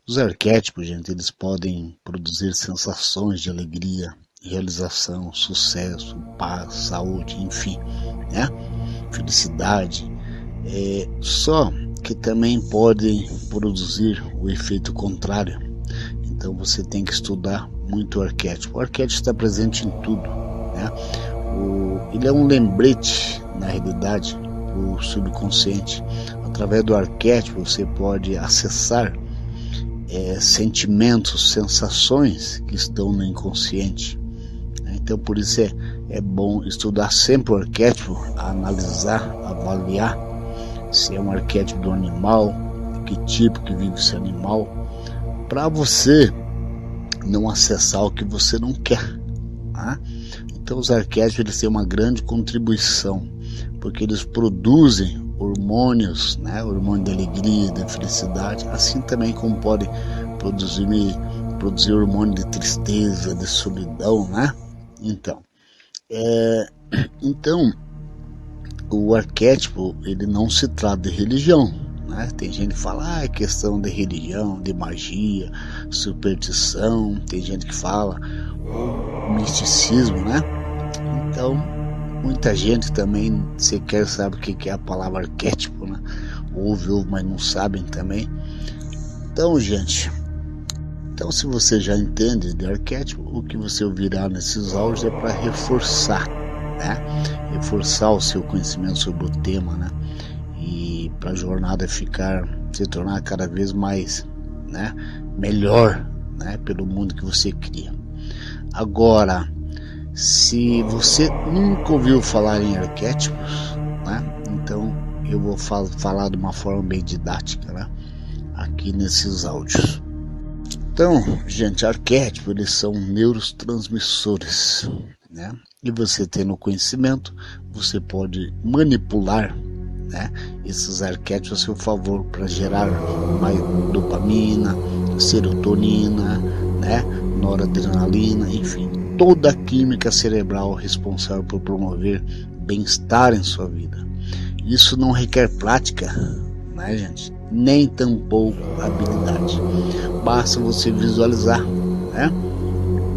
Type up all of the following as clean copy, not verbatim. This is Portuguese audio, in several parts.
Os arquétipos, gente, eles podem produzir sensações de alegria, realização, sucesso, paz, saúde, enfim, né? Felicidade. Só que também podem produzir o efeito contrário. Então você tem que estudar muito o arquétipo. O arquétipo está presente em tudo, né? Ele é um lembrete, na realidade, do subconsciente. Através do arquétipo você pode acessar sentimentos, sensações que estão no inconsciente. Então por isso é bom estudar sempre o arquétipo, analisar, avaliar se é um arquétipo do animal, que tipo que vive esse animal, para você não acessar o que você não quer, tá? Então os arquétipos eles têm uma grande contribuição, porque eles produzem hormônios, né? Hormônio da alegria, da felicidade, assim também como pode produzir hormônio de tristeza, de solidão, né? Então o arquétipo ele não se trata de religião, né? Tem gente que fala é questão de religião, de magia, superstição, tem gente que fala misticismo, né? Então muita gente também sequer sabe o que é a palavra arquétipo, né? Ouve, mas não sabem também. Então, gente, se você já entende de arquétipo, o que você ouvirá nesses áudios é para reforçar, né? Reforçar o seu conhecimento sobre o tema, né? E para a jornada se tornar cada vez mais, né? Melhor, né? Pelo mundo que você cria. Agora, se você nunca ouviu falar em arquétipos, né? Então eu vou falar de uma forma bem didática, né? Aqui nesses áudios. Então, gente, arquétipos eles são neurotransmissores, né? E você tendo conhecimento, você pode manipular, né, esses arquétipos a seu favor para gerar mais dopamina, serotonina, né, noradrenalina, enfim, toda a química cerebral responsável por promover bem-estar em sua vida. Isso não requer prática, né, gente? Nem tampouco habilidade. Basta você visualizar, né?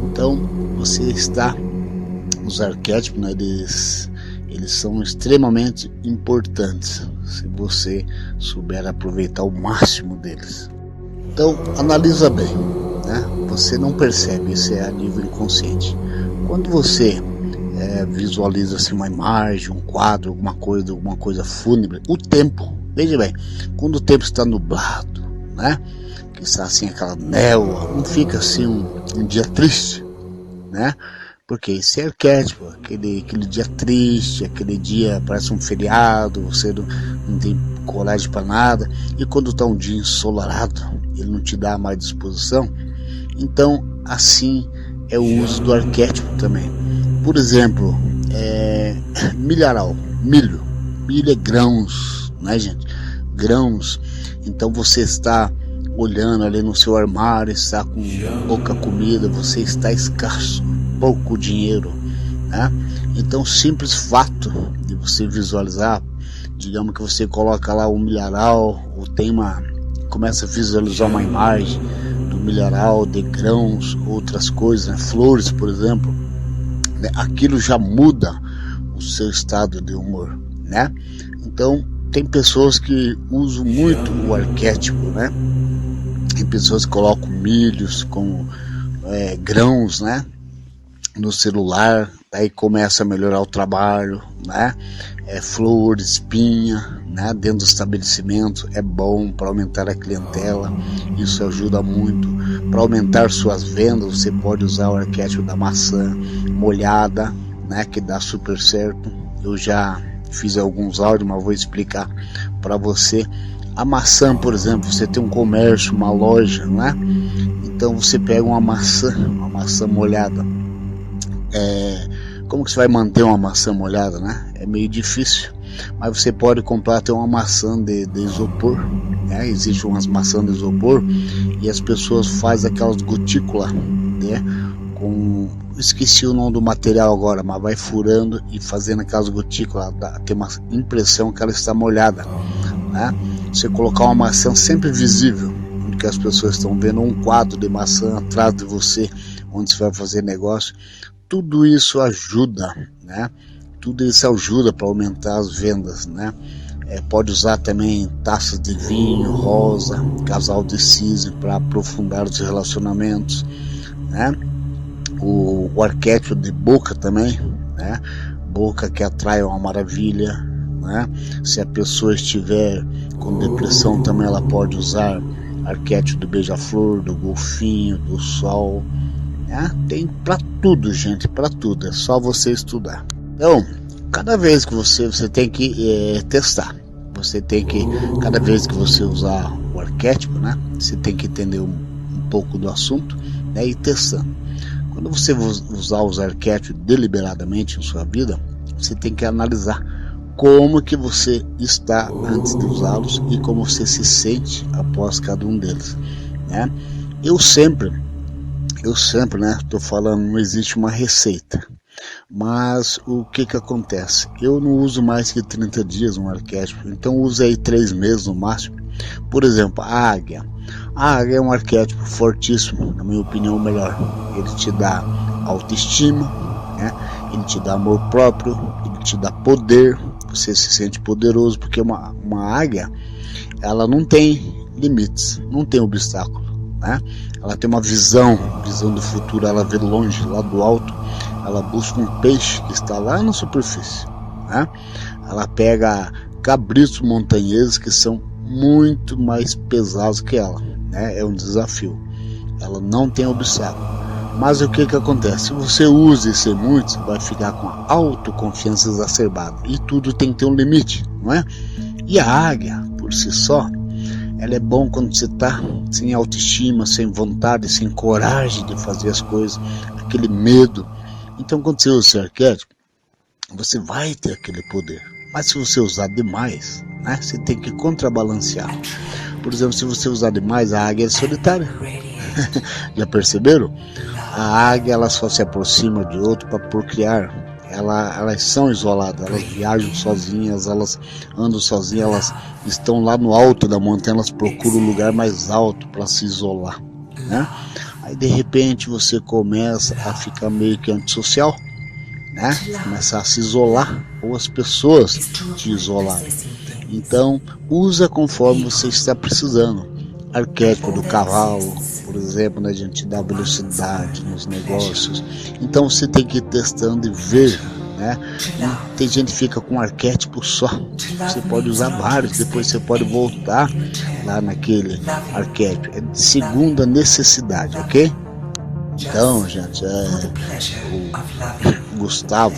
Então você está. Os arquétipos, né, eles são extremamente importantes se você souber aproveitar o máximo deles. Então analisa bem, né? Você não percebe, isso é a nível inconsciente. Quando você visualiza assim, uma imagem, um quadro, alguma coisa fúnebre, o tempo, veja bem, quando o tempo está nublado, né? Que está assim aquela névoa, não fica assim um dia triste, né? Porque esse é arquétipo, aquele dia triste, aquele dia parece um feriado, você não tem coragem para nada, e quando está um dia ensolarado, ele não te dá mais disposição. Então assim é o uso do arquétipo também. Por exemplo, milharal, milho é grãos, né, gente? Grãos. Então você está olhando ali no seu armário, está com pouca comida, você está escasso, pouco dinheiro, né? Então, simples fato de você visualizar, digamos que você coloca lá um milharal, ou começa a visualizar uma imagem do milharal, de grãos, outras coisas, né? Flores, por exemplo, né? Aquilo já muda o seu estado de humor, né? Então, tem pessoas que usam muito o arquétipo, né? Tem pessoas que colocam milhos com grãos, né, no celular, daí começa a melhorar o trabalho, né? Flores, espinha, né, dentro do estabelecimento é bom para aumentar a clientela, isso ajuda muito. Para aumentar suas vendas, você pode usar o arquétipo da maçã molhada, né, que dá super certo. Eu já fiz alguns áudios, mas vou explicar para você. A maçã, por exemplo, você tem um comércio, uma loja, né? Então você pega uma maçã molhada. Como que você vai manter uma maçã molhada, né? É meio difícil, mas você pode comprar até uma maçã de isopor, né? Existem umas maçãs de isopor e as pessoas fazem aquelas gotículas, né? Esqueci o nome do material agora, mas vai furando e fazendo aquelas gotículas, tem uma impressão que ela está molhada, né? Você colocar uma maçã sempre visível, onde que as pessoas estão vendo um quadro de maçã atrás de você, onde você vai fazer negócio. Tudo isso ajuda, né? Tudo isso ajuda para aumentar as vendas, né? Pode usar também taças de vinho, rosa, casal de cisne para aprofundar os relacionamentos, né? O arquétipo de boca também, né? Boca que atrai uma maravilha, né? Se a pessoa estiver com depressão também ela pode usar arquétipo do beija-flor, do golfinho, do sol, né? Tem para tudo, gente, para tudo, é só você estudar. Então, cada vez que você tem que testar, você tem que, cada vez que você usar o arquétipo, né? Você tem que entender um pouco do assunto, né? E testando. Quando você usar os arquétipos deliberadamente em sua vida, você tem que analisar como que você está antes de usá-los e como você se sente após cada um deles, né? Eu sempre, né? Estou falando, não existe uma receita, mas o que acontece? Eu não uso mais que 30 dias um arquétipo, então uso aí 3 meses no máximo. Por exemplo, a águia. A águia é um arquétipo fortíssimo, na minha opinião, o melhor. Ele te dá autoestima, né? Ele te dá amor próprio, ele te dá poder, você se sente poderoso, porque uma águia, ela não tem limites, não tem obstáculo, né? Ela tem uma visão do futuro, ela vê longe, lá do alto, ela busca um peixe que está lá na superfície, né? Ela pega cabritos montanheses que são muito mais pesados que ela, né? É um desafio, ela não tem obstáculo. Mas o que acontece? Se você usa isso muito, você vai ficar com a autoconfiança exacerbada, e tudo tem que ter um limite, não é? E a águia, por si só, ela é bom quando você está sem autoestima, sem vontade, sem coragem de fazer as coisas, aquele medo. Então, quando você usa esse arquétipo, você vai ter aquele poder. Mas se você usar demais, né, você tem que contrabalancear. Por exemplo, se você usar demais, a águia é solitária. Já perceberam? A águia, ela só se aproxima de outro para procriar. Elas são isoladas, elas viajam sozinhas, elas andam sozinhas, elas estão lá no alto da montanha, elas procuram um lugar mais alto para se isolar, né? Aí de repente você começa a ficar meio que antissocial, né? Começa a se isolar, ou as pessoas te isolarem. Então usa conforme você está precisando. Arquétipo do cavalo, por exemplo, né, a gente dá velocidade nos negócios. Então você tem que ir testando e ver, né? E tem gente que fica com um arquétipo só. Você pode usar vários, depois você pode voltar lá naquele arquétipo. É de segunda necessidade, ok? Então, gente, o Gustavo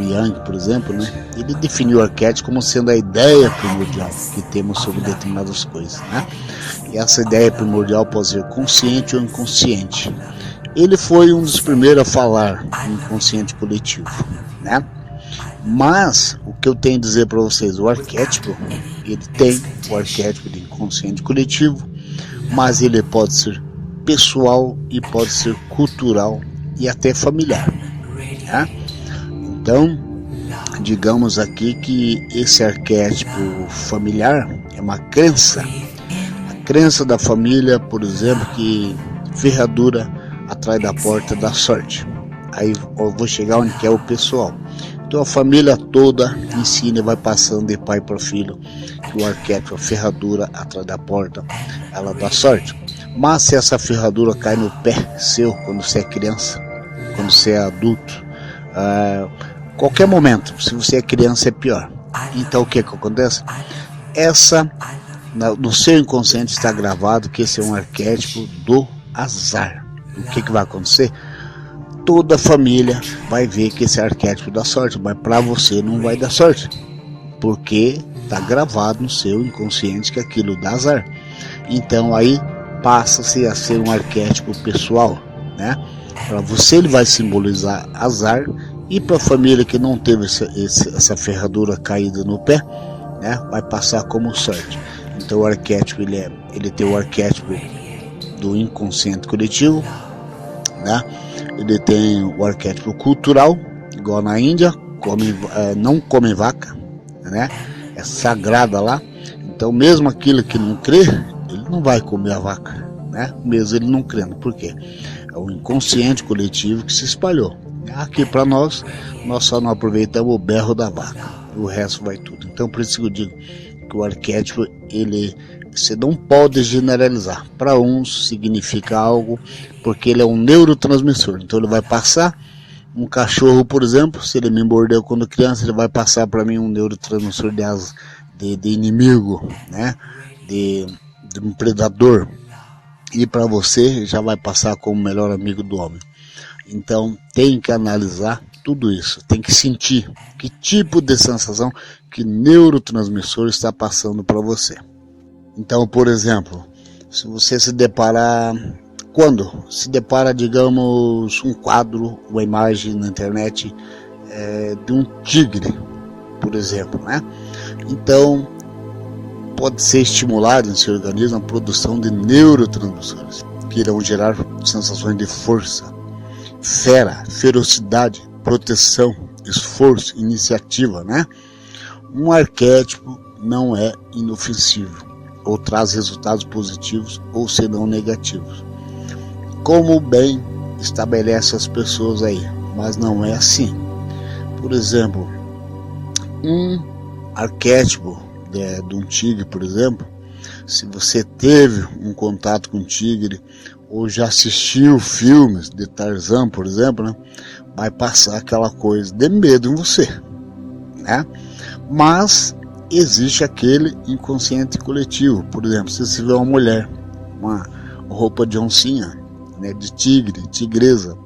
Jung, por exemplo, né? Ele definiu o arquétipo como sendo a ideia primordial que temos sobre determinadas coisas, né? E essa ideia primordial pode ser consciente ou inconsciente. Ele foi um dos primeiros a falar em inconsciente coletivo, né? Mas o que eu tenho a dizer para vocês, o arquétipo, ele tem o arquétipo de inconsciente coletivo, mas ele pode ser pessoal e pode ser cultural e até familiar, né? Então, digamos aqui que esse arquétipo familiar é uma crença. A crença da família, por exemplo, que ferradura atrai da porta da sorte. Aí eu vou chegar onde que é o pessoal. Então a família toda ensina e vai passando de pai para filho que o arquétipo, a ferradura atrás da porta, ela dá sorte. Mas se essa ferradura cai no pé seu quando você é criança, quando você é adulto, qualquer momento, se você é criança é pior. Então o que acontece? No seu inconsciente está gravado que esse é um arquétipo do azar. O que vai acontecer? Toda a família vai ver que esse arquétipo dá sorte, mas para você não vai dar sorte, porque está gravado no seu inconsciente que aquilo dá azar. Então aí passa-se a ser um arquétipo pessoal, né? Para você ele vai simbolizar azar, e para a família que não teve essa ferradura caída no pé, né, vai passar como sorte. Então o arquétipo ele tem o arquétipo do inconsciente coletivo, né? Ele tem o arquétipo cultural, igual na Índia, não comem vaca, né? É sagrada lá. Então mesmo aquele que não crê, ele não vai comer a vaca, né? Mesmo ele não crendo. Por quê? É o inconsciente coletivo que se espalhou. Aqui para nós só não aproveitamos o berro da vaca, o resto vai tudo. Então por isso que eu digo que o arquétipo, você não pode generalizar. Para uns significa algo porque ele é um neurotransmissor, então ele vai passar. Um cachorro, por exemplo, se ele me mordeu quando criança, ele vai passar para mim um neurotransmissor de inimigo, né? De um predador. E para você já vai passar como o melhor amigo do homem. Então tem que analisar tudo isso, tem que sentir que tipo de sensação, que neurotransmissor está passando para você. Então, por exemplo, se você se deparar, digamos, um quadro, uma imagem na internet de um tigre, por exemplo, né? Então pode ser estimulado em seu organismo a produção de neurotransmissores que irão gerar sensações de força, ferocidade, proteção, esforço, iniciativa, né? Um arquétipo não é inofensivo, ou traz resultados positivos ou senão negativos, como bem estabelece as pessoas aí, mas não é assim. Por exemplo, um arquétipo de um tigre, por exemplo, se você teve um contato com um tigre ou já assistiu filmes de Tarzan, por exemplo, né, vai passar aquela coisa de medo em você, né? Mas existe aquele inconsciente coletivo. Por exemplo, se você vê uma mulher, uma roupa de oncinha, né, de tigre, tigresa,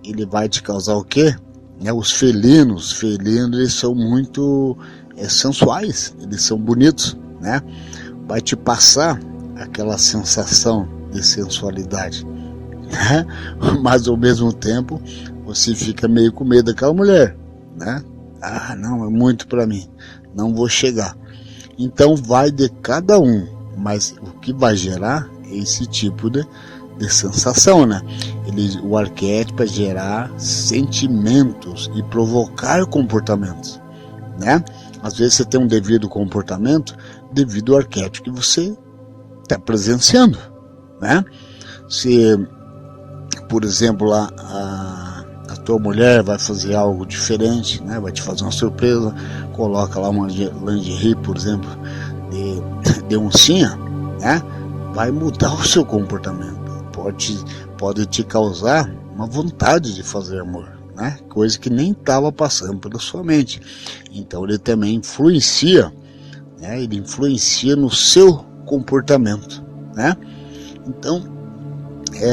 ele vai te causar o quê? Os felinos, eles são muito sensuais, eles são bonitos, né? Vai te passar aquela sensação de sensualidade, né? Mas ao mesmo tempo você fica meio com medo daquela mulher, né? Ah, não, é muito para mim, não vou chegar. Então vai de cada um, mas o que vai gerar é esse tipo de sensação, né? O arquétipo é gerar sentimentos e provocar comportamentos, né? Às vezes você tem um devido comportamento devido ao arquétipo que você está presenciando, né? Se, por exemplo, a tua mulher vai fazer algo diferente, né? Vai te fazer uma surpresa, coloca lá uma lingerie, por exemplo, de oncinha, né? Vai mudar o seu comportamento, pode te causar uma vontade de fazer amor, né? Coisa que nem estava passando pela sua mente. Então ele também influencia, né? Ele influencia no seu comportamento, né? Então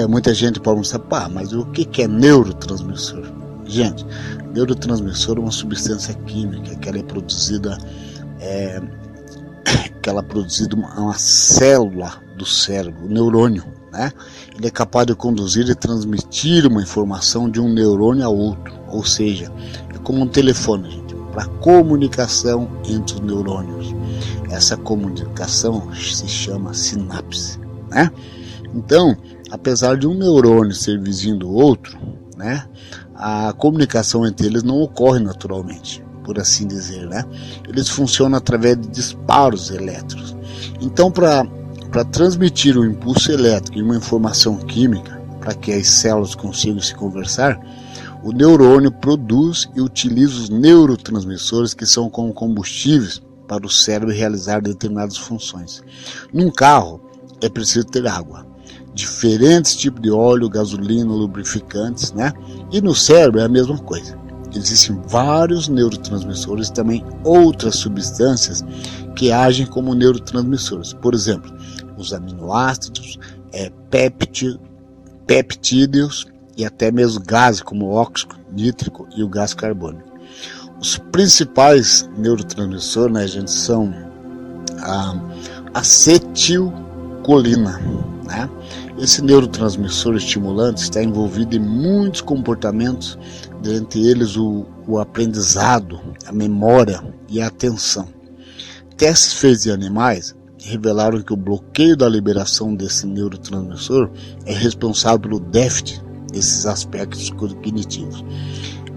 muita gente pode pensar, mas o que é neurotransmissor? Gente, neurotransmissor é uma substância química que ela é produzida uma célula do cérebro, o neurônio, né? Ele é capaz de conduzir e transmitir uma informação de um neurônio a outro, ou seja, é como um telefone, gente, para comunicação entre os neurônios. Essa comunicação se chama sinapse, né? Então, apesar de um neurônio ser vizinho do outro, né, a comunicação entre eles não ocorre naturalmente, por assim dizer, né? Eles funcionam através de disparos elétricos. Então, para transmitir um impulso elétrico e uma informação química, para que as células consigam se conversar, o neurônio produz e utiliza os neurotransmissores que são como combustíveis para o cérebro realizar determinadas funções. Num carro é preciso ter água, diferentes tipos de óleo, gasolina, lubrificantes, né? E no cérebro é a mesma coisa. Existem vários neurotransmissores e também outras substâncias que agem como neurotransmissores. Por exemplo, os aminoácidos, peptídeos e até mesmo gases como o óxido nítrico e o gás carbônico. Os principais neurotransmissores, né, gente, são a acetilcolina, né? Esse neurotransmissor estimulante está envolvido em muitos comportamentos, dentre eles o aprendizado, a memória e a atenção. Testes feitos em animais revelaram que o bloqueio da liberação desse neurotransmissor é responsável pelo déficit desses aspectos cognitivos.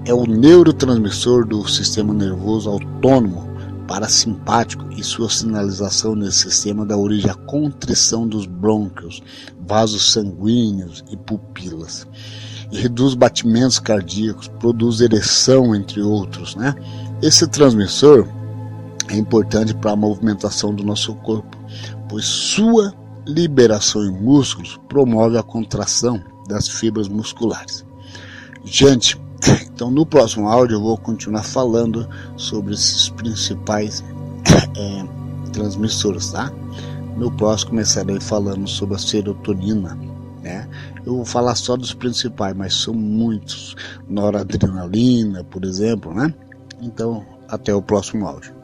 É o neurotransmissor do sistema nervoso autônomo parasimpático e sua sinalização nesse sistema dá origem à contrição dos brônquios, vasos sanguíneos e pupilas. E reduz batimentos cardíacos, produz ereção, entre outros, né? Esse transmissor é importante para a movimentação do nosso corpo, pois sua liberação em músculos promove a contração das fibras musculares. Gente, então no próximo áudio eu vou continuar falando sobre esses principais transmissores, tá? No próximo começarei falando sobre a serotonina, né? Eu vou falar só dos principais, mas são muitos. Noradrenalina, por exemplo, né? Então, até o próximo áudio.